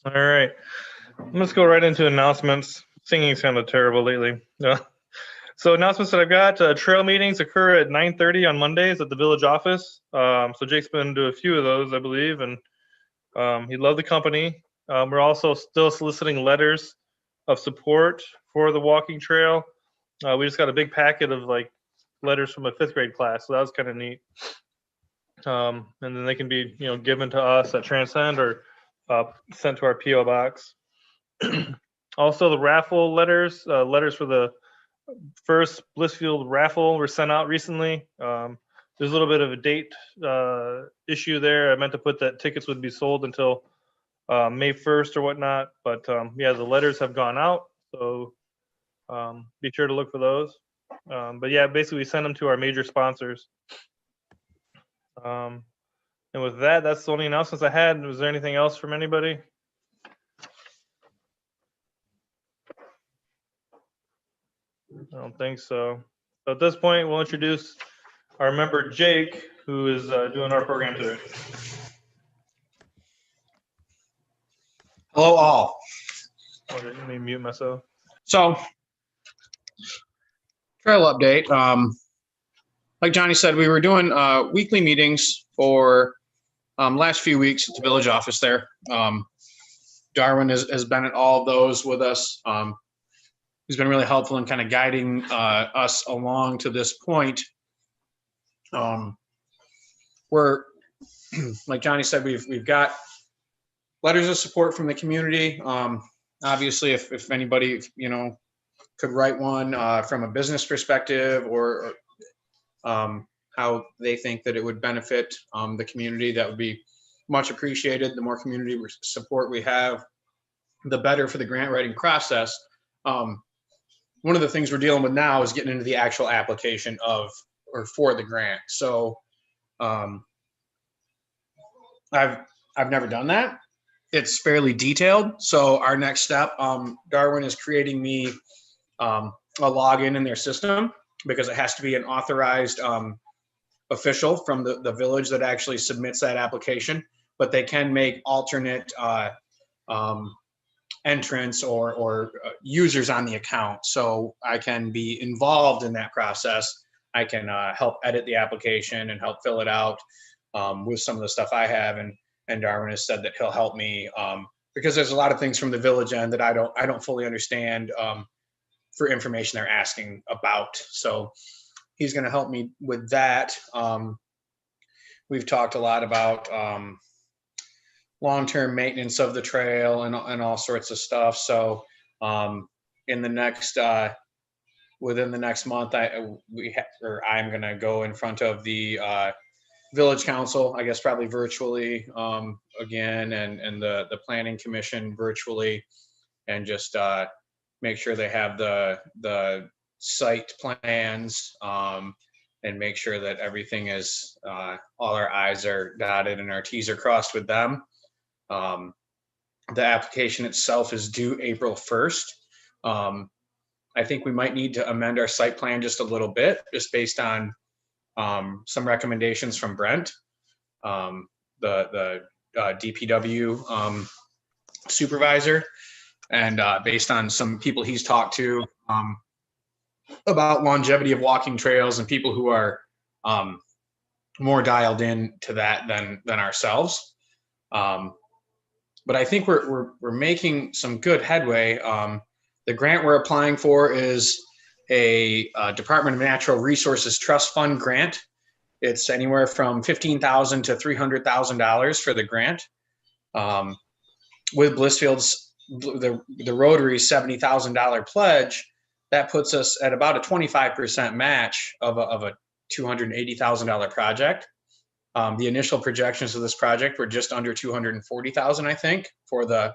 All right. Let's go right into announcements. Singing's kind of terrible lately. So announcements that I've got, trail meetings occur at 9:30 on Mondays at the village office. So Jake's been to a few of those, I believe, and he loved the company. We're also still soliciting letters of support for the walking trail. We just got a big packet of like letters from a 5th grade class, so that was kind of neat. And then they can be, given to us at Transcend or sent to our PO box. Also, the raffle letters for the first Blissfield raffle were sent out recently. There's a little bit of a date issue there. I meant to put that tickets would be sold until May 1st or whatnot, but yeah, the letters have gone out, so be sure to look for those. But yeah, basically we send them to our major sponsors. And with that, that's the only announcements I had. Was there anything else from anybody? I don't think so. So at this point, we'll introduce our member Jake, who is doing our program today. Hello, all. Okay, let me mute myself. So, trail update. Like Johnny said, we were doing weekly meetings for last few weeks at the village office there. Darwin has been at all of those with us. He's been really helpful in kind of guiding us along to this point. We're, like Johnny said, we've got letters of support from the community. Obviously, if anybody could write one from a business perspective or how they think that it would benefit the community, that would be much appreciated. The more community support we have, the better for the grant writing process. One of the things we're dealing with now is getting into the actual application for the grant. So I've never done that. It's fairly detailed. So our next step, Darwin is creating me a login in their system, because it has to be an authorized official from the village that actually submits that application, but they can make alternate entrants or users on the account. So I can be involved in that process. I can help edit the application and help fill it out with some of the stuff I have. And Darwin has said that he'll help me because there's a lot of things from the village end that I don't fully understand for information they're asking about. So he's going to help me with that. We've talked a lot about long-term maintenance of the trail and all sorts of stuff. So within the next month, I'm going to go in front of the village council, I guess probably virtually again, and the planning commission virtually, and just make sure they have the site plans and make sure that everything is all our I's are dotted and our T's are crossed with them. The application itself is due April 1st. I think we might need to amend our site plan just a little bit, just based on some recommendations from Brent, the DPW supervisor, and based on some people he's talked to about longevity of walking trails and people who are more dialed in to that than ourselves. But I think we're making some good headway. The grant we're applying for is a Department of Natural Resources Trust Fund grant. It's anywhere from $15,000 to $300,000 for the grant. With Blissfield's the Rotary $70,000 pledge, that puts us at about a 25% match of a $280,000 project. The initial projections of this project were just under $240,000, I think, for the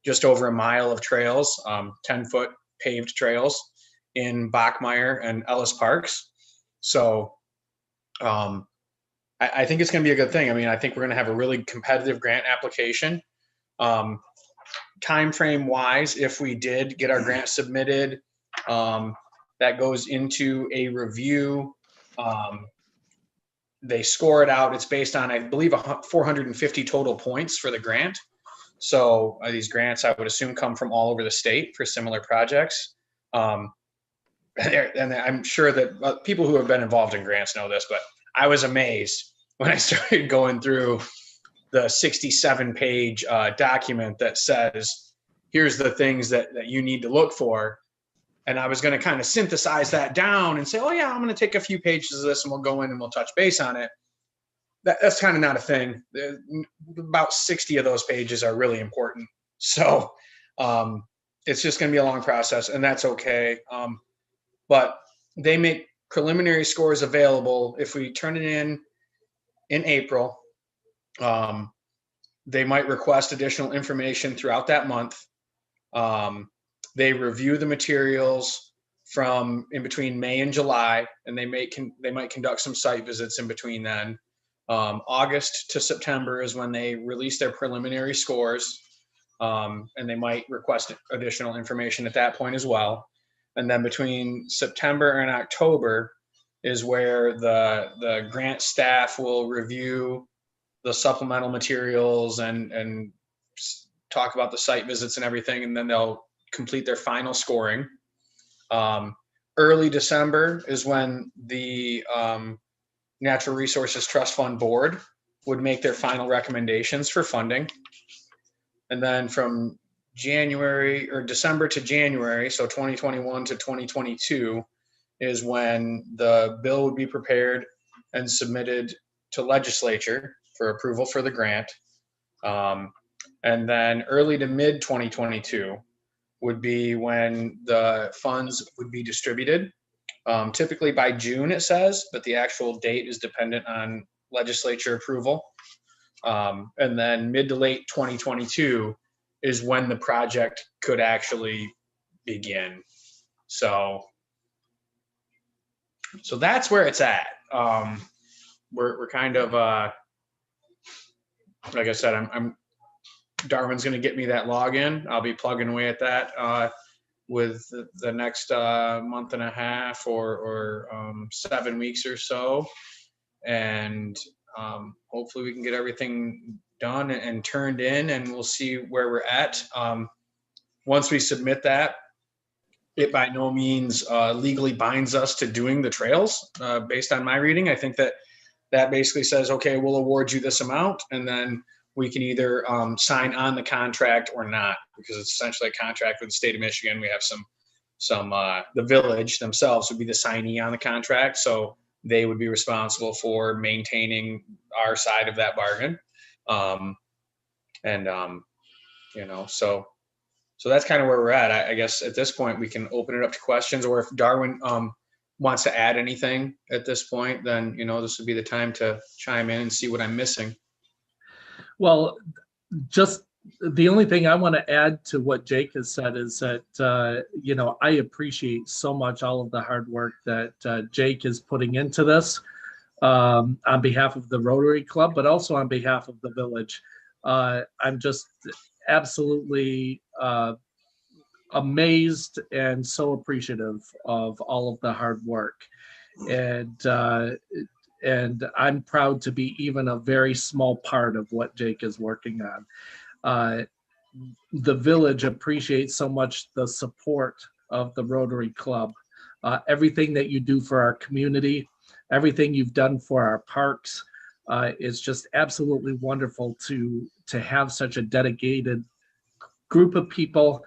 just over a mile of trails, 10-foot paved trails in Bachmeyer and Ellis Parks. So I think it's going to be a good thing. I mean, I think we're going to have a really competitive grant application. Time frame wise, if we did get our grant submitted, that goes into a review. They score it out. It's based on, I believe, 450 total points for the grant. So these grants, I would assume, come from all over the state for similar projects. And I'm sure that people who have been involved in grants know this, but I was amazed when I started going through the 67-page document that says, here's the things that you need to look for. And I was going to kind of synthesize that down and say, oh yeah, I'm going to take a few pages of this and we'll go in and we'll touch base on it. That's kind of not a thing. About 60 of those pages are really important. So it's just going to be a long process, and that's okay. But they make preliminary scores available. If we turn it in April, they might request additional information throughout that month. They review the materials from in between May and July, and they might conduct some site visits in between then. August to September is when they release their preliminary scores, and they might request additional information at that point as well. And then between September and October is where the grant staff will review the supplemental materials and talk about the site visits and everything, and then they'll complete their final scoring. Early December is when the Natural Resources Trust Fund Board would make their final recommendations for funding. And then from December to January, so 2021 to 2022, is when the bill would be prepared and submitted to legislature for approval for the grant. And then early to mid 2022 would be when the funds would be distributed. Typically by June, it says, but the actual date is dependent on legislature approval. And then mid to late 2022 is when the project could actually begin. So that's where it's at. We're kind of, like I said, Darwin's going to get me that login. I'll be plugging away at that with the next month and a half or 7 weeks or so. And hopefully we can get everything done and turned in, and we'll see where we're at. Once we submit that, it by no means legally binds us to doing the trails. Based on my reading, I think that basically says, okay, we'll award you this amount, and then we can either sign on the contract or not, because it's essentially a contract with the state of Michigan. We have some the village themselves would be the signee on the contract, so they would be responsible for maintaining our side of that bargain. So that's kind of where we're at. I guess at this point we can open it up to questions, or if Darwin wants to add anything at this point, then this would be the time to chime in and see what I'm missing. Well, just the only thing I want to add to what Jake has said is that, I appreciate so much all of the hard work that Jake is putting into this on behalf of the Rotary Club, but also on behalf of the village. I'm just absolutely amazed and so appreciative of all of the hard work. And I'm proud to be even a very small part of what Jake is working on. The village appreciates so much the support of the Rotary Club. Everything that you do for our community, everything you've done for our parks, is just absolutely wonderful to have such a dedicated group of people,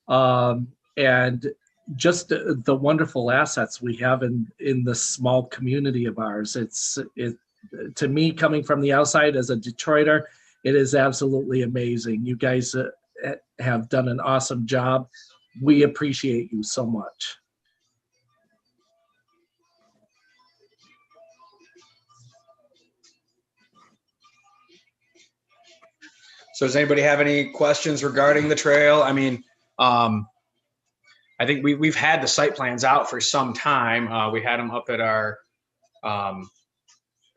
and just the wonderful assets we have in this small community of ours. To me, coming from the outside as a Detroiter, it is absolutely amazing. You guys have done an awesome job. We appreciate you so much. So does anybody have any questions regarding the trail? I mean, I think we've had the site plans out for some time. We had them up at our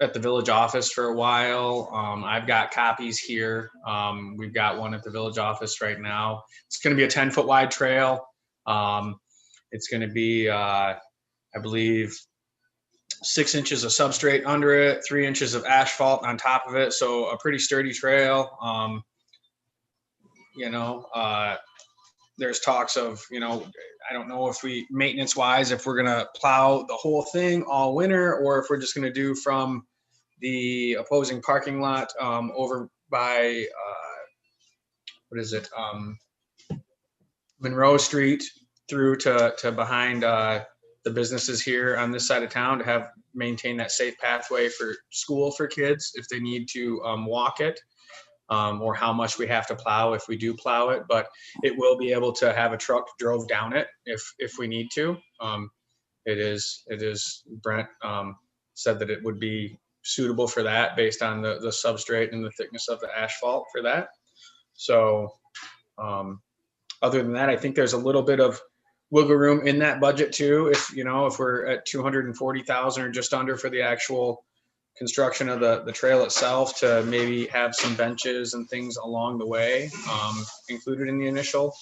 at the village office for a while. I've got copies here. We've got one at the village office right now. It's going to be a 10-foot wide trail. It's going to be, I believe, 6 inches of substrate under it, 3 inches of asphalt on top of it. So a pretty sturdy trail. you know, there's talks of, you know, I don't know if we, maintenance wise, if we're gonna plow the whole thing all winter, or if we're just gonna do from the opposing parking lot over by what is it, Monroe Street through to behind the businesses here on this side of town, to have maintain that safe pathway for school for kids if they need to walk it, or how much we have to plow if we do plow it. But it will be able to have a truck drove down it if we need to. It is Brent said that it would be suitable for that based on the substrate and the thickness of the asphalt for that. So other than that, I think there's a little bit of wiggle room in that budget too. If, you know, if we're at 240,000 or just under for the actual construction of the trail itself, to maybe have some benches and things along the way included in the initial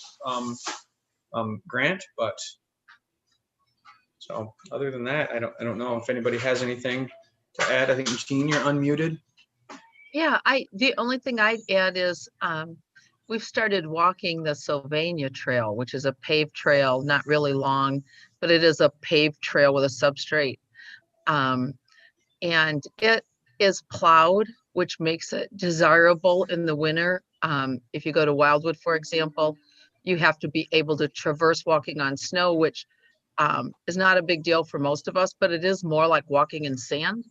grant. But so other than that, I don't know if anybody has anything to add. I think Gene, you're unmuted. Yeah, the only thing I'd add is we've started walking the Sylvania Trail, which is a paved trail, not really long, but it is a paved trail with a substrate. And it is plowed, which makes it desirable in the winter. If you go to Wildwood, for example, you have to be able to traverse walking on snow, which is not a big deal for most of us, but it is more like walking in sand.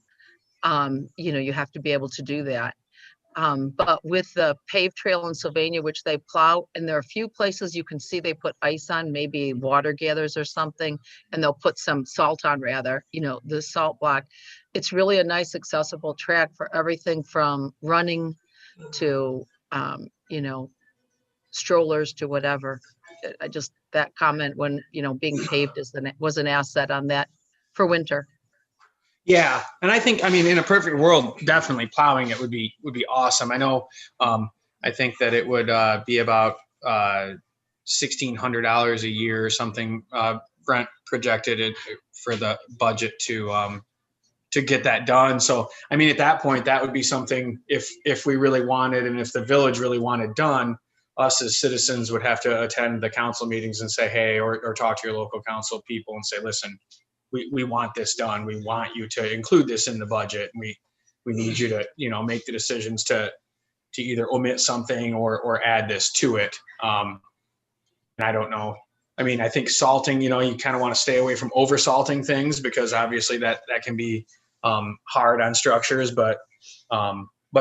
You know, you have to be able to do that. But with the paved trail in Sylvania, which they plow, and there are a few places you can see they put ice on, maybe water gathers or something, and they'll put some salt on, rather, you know, the salt block. It's really a nice accessible track for everything from running to, you know, strollers to whatever. That comment when, you know, being paved was an asset on that for winter. Yeah, and I think, I mean, in a perfect world, definitely plowing it would be awesome. I know, I think that it would be about $1,600 a year or something. Brent projected it for the budget to get that done. So, I mean, at that point, that would be something if we really wanted, and if the village really wanted done, us as citizens would have to attend the council meetings and say, hey, or talk to your local council people and say, listen, we want this done. We want you to include this in the budget. We need you to, you know, make the decisions to either omit something or add this to it. And I don't know. I mean, I think salting, you know, you kind of want to stay away from over salting things, because obviously that can be hard on structures. But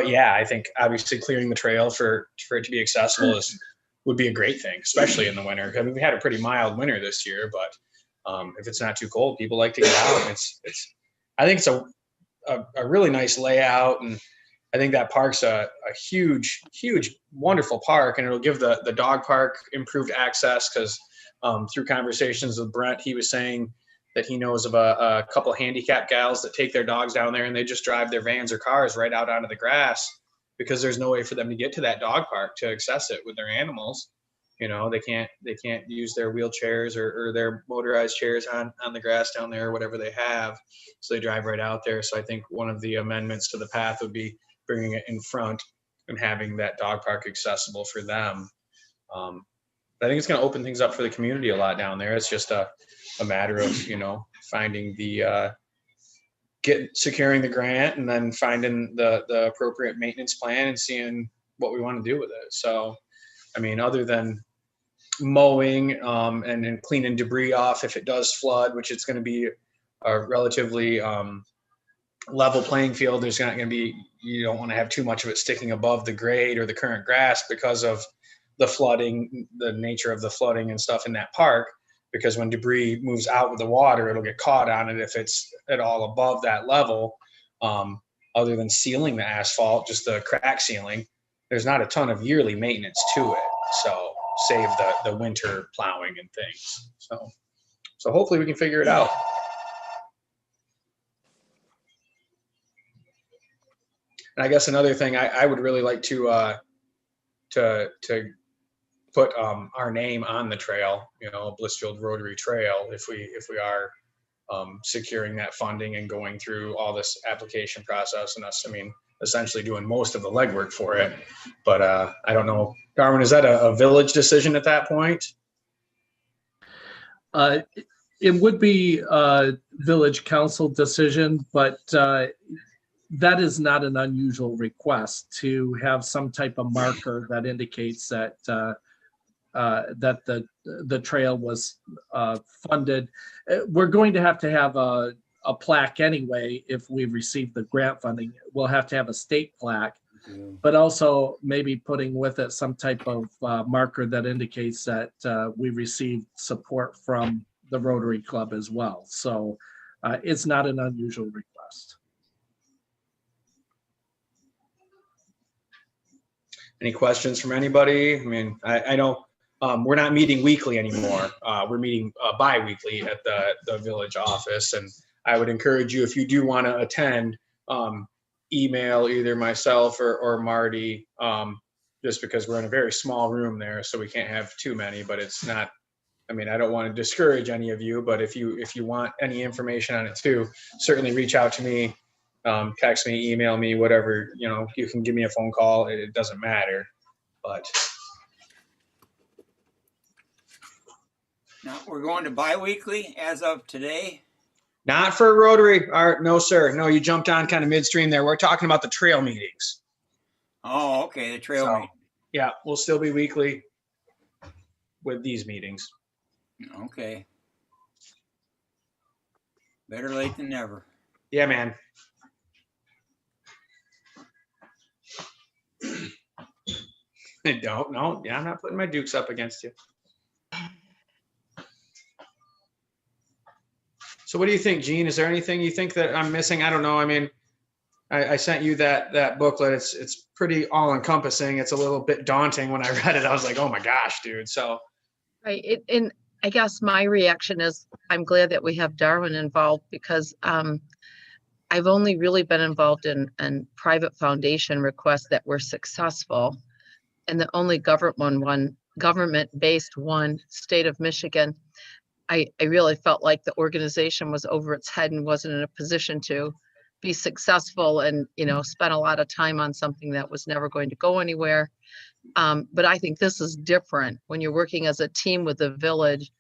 yeah, I think obviously clearing the trail for it to be accessible would be a great thing, especially in the winter. I mean, we had a pretty mild winter this year, but if it's not too cold, people like to get out. I think it's a really nice layout, and I think that park's a huge, wonderful park, and it'll give the dog park improved access, because through conversations with Brent, he was saying that he knows of a couple handicapped gals that take their dogs down there, and they just drive their vans or cars right out onto the grass, because there's no way for them to get to that dog park to access it with their animals. You know, they can't use their wheelchairs or their motorized chairs on the grass down there, or whatever they have. So they drive right out there. So I think one of the amendments to the path would be bringing it in front and having that dog park accessible for them. I think it's going to open things up for the community a lot down there. It's just a matter of, you know, finding securing the grant, and then finding the appropriate maintenance plan and seeing what we want to do with it. So, I mean, other than mowing and cleaning debris off if it does flood, which it's going to be a relatively level playing field. There's not going to be, you don't want to have too much of it sticking above the grade or the current grass because of the flooding, the nature of the flooding and stuff in that park, because when debris moves out with the water, it'll get caught on it if it's at all above that level. Other than sealing the asphalt, just the crack sealing, there's not a ton of yearly maintenance to it. So save the winter plowing and things. So hopefully we can figure it out. And I guess another thing I would really like to put our name on the trail, you know, Blissfield Rotary Trail, if we are securing that funding and going through all this application process. And us, I mean, essentially doing most of the legwork for it. But I don't know, Darwin, is that a village decision at that point? It would be a village council decision, but that is not an unusual request to have some type of marker that indicates that that the trail was funded. We're going to have a plaque anyway if we receive the grant funding. We'll have to have a state plaque, but also maybe putting with it some type of marker that indicates that we received support from the Rotary Club as well. So it's not an unusual request. Any questions from anybody? I mean, I know we're not meeting weekly anymore. We're meeting bi-weekly at the village office. And I would encourage you, if you do want to attend, email either myself or Marty, just because we're in a very small room there, so we can't have too many, but it's not, I mean, I don't want to discourage any of you, but if you want any information on it too, certainly reach out to me. Text me, email me, whatever, you know, you can give me a phone call. It doesn't matter, but. Now, we're going to bi-weekly as of today. Not for Rotary. No, sir. No, you jumped on kind of midstream there. We're talking about the trail meetings. Oh, okay, the trail meeting. Yeah, we'll still be weekly with these meetings. Okay. Better late than never. Yeah, man. Don't, no, yeah, I'm not putting my dukes up against you. So what do you think, Gene? Is there anything you think that I'm missing? I don't know. I mean, I sent you that booklet. It's pretty all encompassing. It's a little bit daunting when I read it. I was like, oh my gosh, dude. So. Right. And I guess my reaction is I'm glad that we have Darwin involved because I've only really been involved in private foundation requests that were successful. And the only government-based one, state of Michigan, I really felt like the organization was over its head and wasn't in a position to be successful and, you know, spent a lot of time on something that was never going to go anywhere. But I think this is different when you're working as a team with the village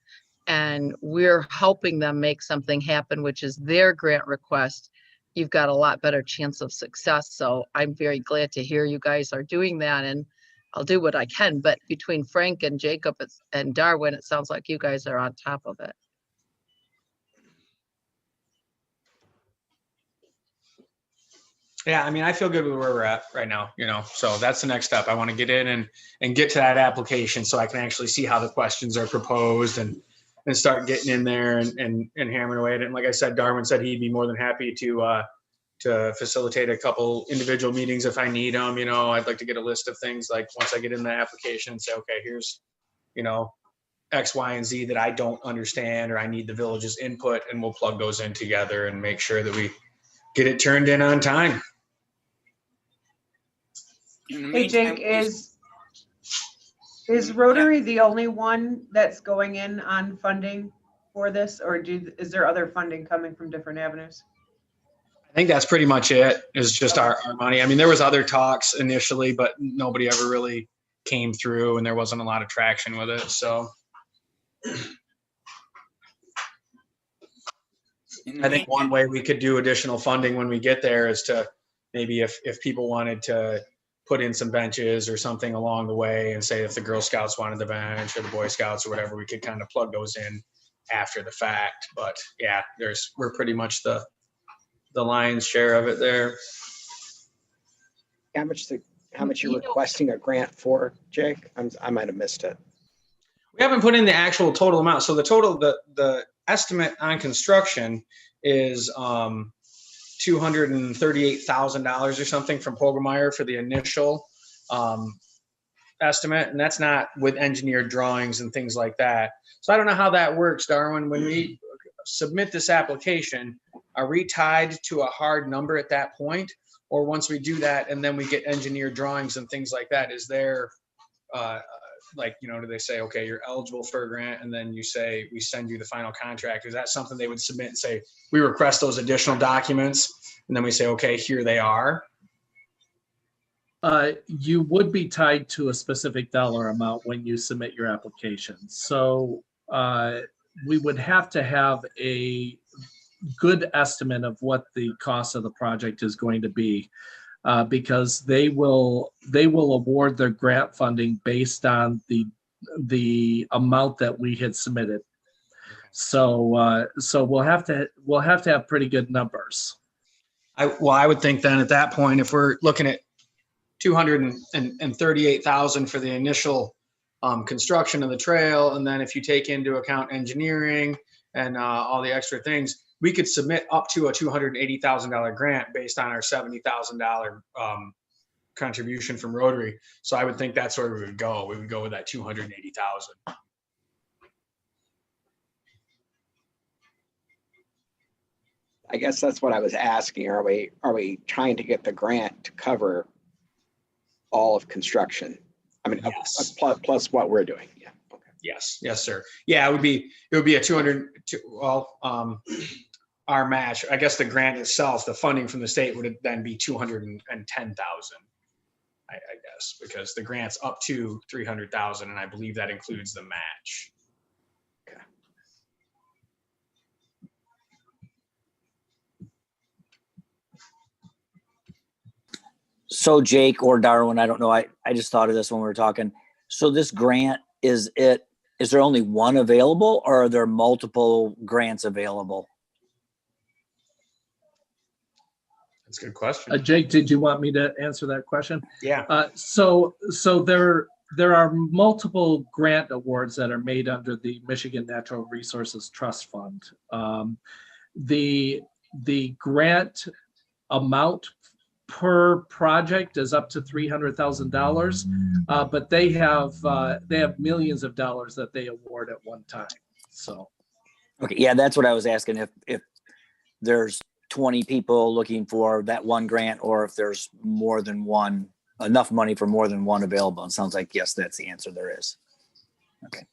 and we're helping them make something happen, which is their grant request. You've got a lot better chance of success. So I'm very glad to hear you guys are doing that, and I'll do what I can. But between Frank and Jacob and Darwin, it sounds like you guys are on top of it. Yeah, I mean, I feel good with where we're at right now, you know, so that's the next step. I want to get in and get to that application so I can actually see how the questions are proposed and start getting in there and hammering away at it. And like I said, Darwin said he'd be more than happy to facilitate a couple individual meetings if I need them. You know, I'd like to get a list of things like once I get in the application and say, okay, here's, you know, X, Y, and Z that I don't understand or I need the village's input, and we'll plug those in together and make sure that we get it turned in on time. Hey, Jake, is Rotary the only one that's going in on funding for this, or is there other funding coming from different avenues? I think that's pretty much it. Is just our money. I mean, there was other talks initially, but nobody ever really came through, and there wasn't a lot of traction with it. So I think one way we could do additional funding when we get there is to maybe if people wanted to put in some benches or something along the way, and say if the Girl Scouts wanted the bench or the Boy Scouts or whatever, we could kind of plug those in after the fact. But yeah, we're pretty much the lion's share of it there. How much you're requesting a grant for, Jake? I might have missed it. We haven't put in the actual total amount. So the estimate on construction is $238,000 or something from Poggemeyer for the initial estimate, and that's not with engineered drawings and things like that. So I don't know how that works, Darwin. When we submit this application, are we tied to a hard number at that point? Or once we do that and then we get engineered drawings and things like that, is there like, you know, do they say, okay, you're eligible for a grant, and then you say, we send you the final contract? Is that something they would submit and say, we request those additional documents, and then we say, okay, here they are? You would be tied to a specific dollar amount when you submit your application. So we would have to have a good estimate of what the cost of the project is going to be, because they will award their grant funding based on the amount that we had submitted. So we'll have to have pretty good numbers. I would think then at that point, if we're looking at 238,000 for the initial construction of the trail, and then if you take into account engineering and all the extra things, we could submit up to a $280,000 grant based on our $70,000 contribution from Rotary. So I would think that's where we would go. We would go with that 280,000. I guess that's what I was asking. Are we trying to get the grant to cover all of construction? I mean, Yes. plus what we're doing. Yeah. Okay. Yes, sir. Yeah, it would be a 200. Well, our match, I guess the grant itself, the funding from the state would then be 210,000. I guess, because the grant's up to 300,000, and I believe that includes the match. Okay. So Jake or Darwin, I don't know. I just thought of this when we were talking. So this grant, is there only one available, or are there multiple grants available? That's a good question. Jake, did you want me to answer that question? Yeah. So there are multiple grant awards that are made under the Michigan Natural Resources Trust Fund. The grant amount per project is up to $300,000, but they have millions of dollars that they award at one time. So, Okay, yeah, that's what I was asking. If there's 20 people looking for that one grant, or if there's more than one, enough money for more than one available. It sounds like yes, that's the answer. There is. Okay.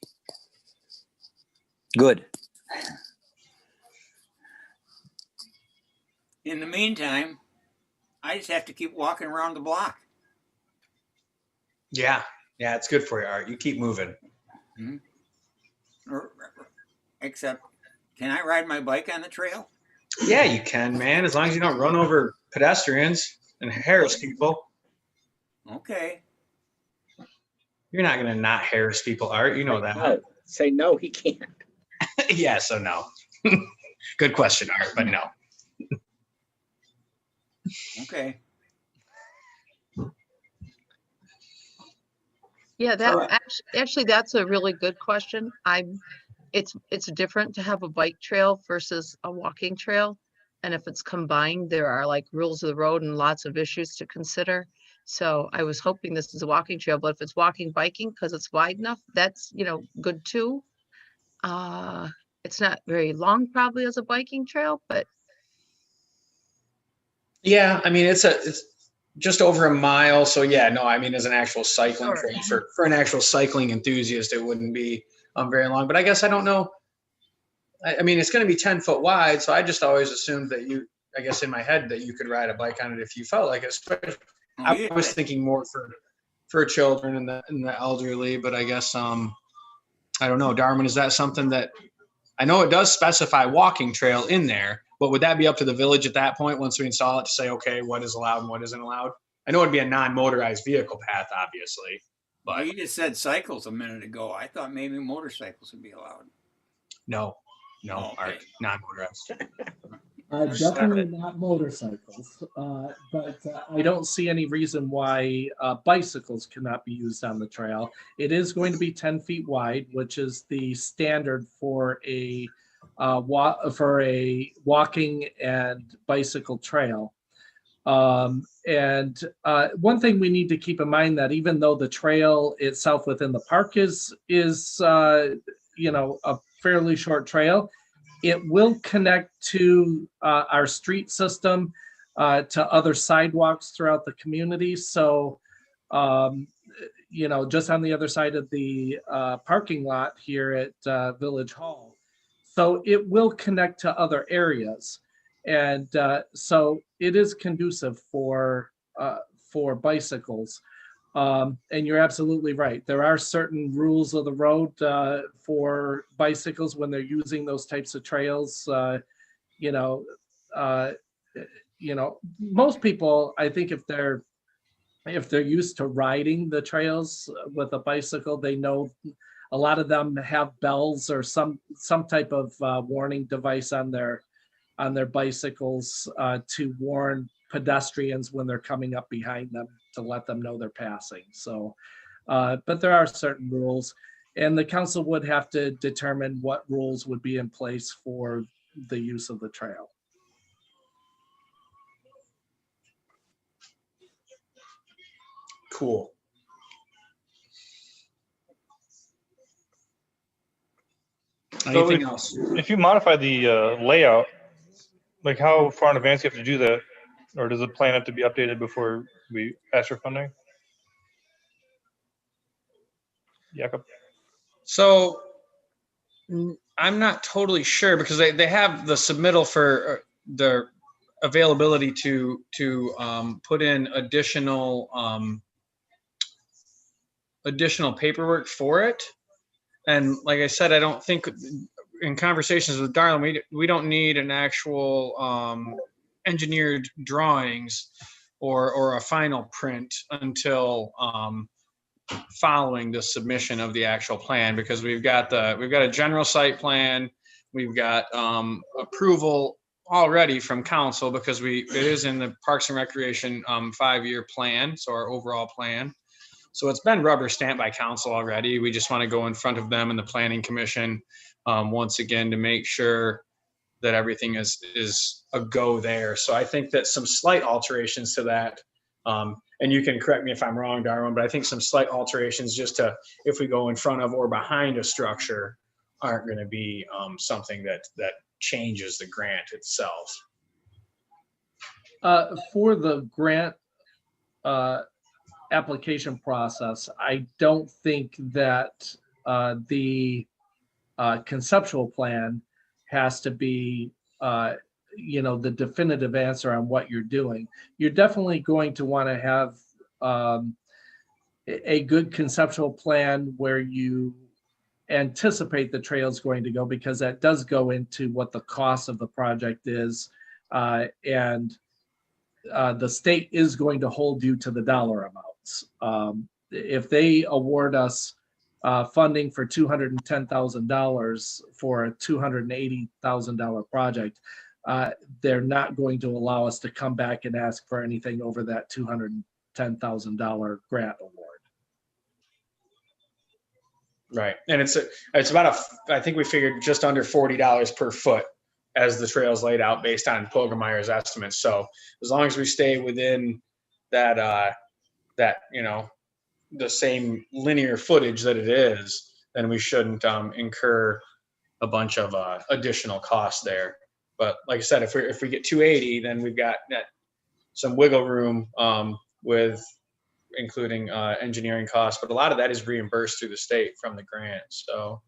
Good. In the meantime, I just have to keep walking around the block. Yeah, it's good for you, Art. You keep moving. Except, can I ride my bike on the trail? Yeah, you can, man, as long as you don't run over pedestrians and harass people. Okay. You're not going to not harass people, Art. You know that. No, say no, he can't. Yeah, so no. Good question, Art, but no. Okay. Yeah, that actually that's a really good question. It's different to have a bike trail versus a walking trail. And if it's combined, there are like rules of the road and lots of issues to consider. So I was hoping this is a walking trail, but if it's walking, biking, because it's wide enough, that's, good too. It's not very long probably as a biking trail, but Yeah, I mean, it's just over a mile. So yeah, no, I mean, as an actual cycling Sure. trail, for an actual cycling enthusiast, it wouldn't be very long. But I guess I don't know. I mean, it's going to be 10 foot wide. So I just always assumed that I guess in my head that you could ride a bike on it if you felt like it. I was thinking more for children and the elderly, but I guess, I don't know, Darwin, is that something that, I know it does specify walking trail in there, but would that be up to the village at that point once we install it to say, okay, what is allowed and what isn't allowed? I know it'd be a non-motorized vehicle path, obviously. But you just said cycles a minute ago. I thought maybe motorcycles would be allowed. No, Okay. Art, non-motorized. definitely not motorcycles, but I don't see any reason why bicycles cannot be used on the trail. It is going to be 10 feet wide, which is the standard for a walking and bicycle trail. And one thing we need to keep in mind that even though the trail itself within the park is a fairly short trail, it will connect to our street system, to other sidewalks throughout the community. So, just on the other side of the parking lot here at Village Hall. So it will connect to other areas. And so it is conducive for for bicycles. And you're absolutely right. There are certain rules of the road for bicycles when they're using those types of trails. You know, uh, most people, I think if they're used to riding the trails with a bicycle, they know a lot of them have bells or some type of warning device on their bicycles to warn pedestrians when they're coming up behind them to let them know they're passing. So, but there are certain rules, and the council would have to determine what rules would be in place for the use of the trail. Cool. Anything else? If you modify the layout, like how far in advance do you have to do that? Or does the plan have to be updated before we ask for funding? Jakob? So I'm not totally sure because they have the submittal for the availability to put in additional paperwork for it. And like I said, I don't think in conversations with Darlin, we don't need an actual engineered drawings or a final print until following the submission of the actual plan, because we've got a general site plan, we've got approval already from council because it is in the Parks and Recreation 5-year plan, so our overall plan. So it's been rubber stamped by council already. We just want to go in front of them and the planning commission once again to make sure that everything is a go there. So I think that some slight alterations to that, and you can correct me if I'm wrong, Darwin, but I think some slight alterations just to, if we go in front of or behind a structure, aren't going to be something that changes the grant itself. For the grant application process, I don't think that the conceptual plan has to be the definitive answer on what you're doing. You're definitely going to want to have a good conceptual plan where you anticipate the trail is going to go, because that does go into what the cost of the project is, and the state is going to hold you to the dollar amounts. If they award us funding for $210,000 for a $280,000 project, they're not going to allow us to come back and ask for anything over that $210,000 grant award. Right, and it's about I think we figured just under $40 per foot as the trail's laid out based on Poggemeyer's estimates. So as long as we stay within that the same linear footage that it is, then we shouldn't incur a bunch of additional costs there. But like I said, if we get 280, then we've got some wiggle room with including engineering costs, but a lot of that is reimbursed through the state from the grant. So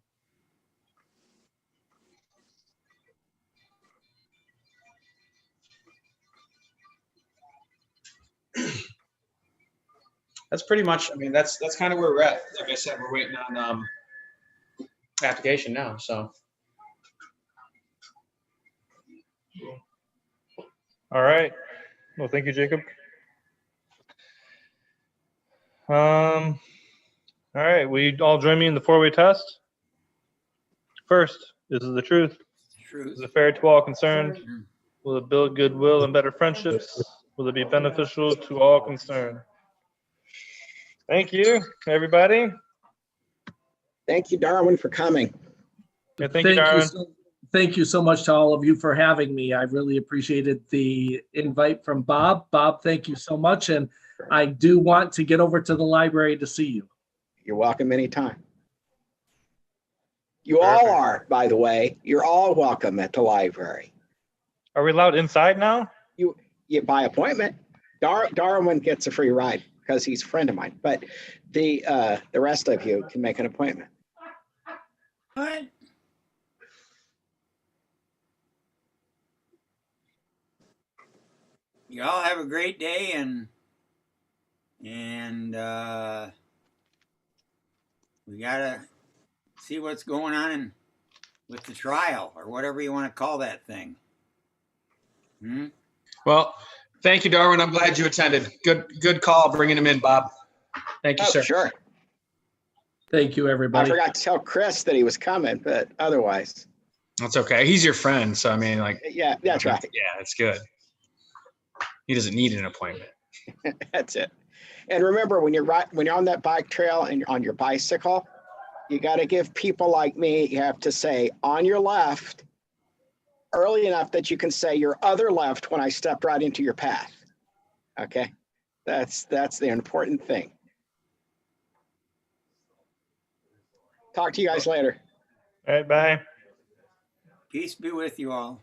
that's pretty much, I mean, that's kind of where we're at. Like I said, we're waiting on application now. So All right. Well, thank you, Jacob. All right. Will you all join me in the 4-way test? First, this is the truth. Is it fair to all concerned? Will it build goodwill and better friendships? Will it be beneficial to all concerned? Thank you, everybody. Thank you, Darwin, for coming. Yeah, thank you, Darwin. Thank you so much to all of you for having me. I really appreciated the invite from Bob. Bob, thank you so much. And I do want to get over to the library to see you. You're welcome anytime. You all are, by the way. You're all welcome at the library. Are we allowed inside now? You by appointment. Darwin gets a free ride because he's a friend of mine. But the rest of you can make an appointment. What? You all have a great day, and And we gotta see what's going on with the trial or whatever you want to call that thing. Well, thank you, Darwin. I'm glad you attended. Good call bringing him in, Bob. Thank you, Oh, sir. sure. Thank you, I everybody. forgot to tell Chris that he was coming, but otherwise, That's okay. He's your friend. So, I mean, like, yeah, that's right. yeah, it's good. He doesn't need an appointment. That's it. And remember, when you're on that bike trail and on your bicycle, you got to give people like me, you have to say on your left early enough that you can say your other left when I stepped right into your path. Okay. That's the important thing. Talk to you guys later. All right, bye. Peace be with you all.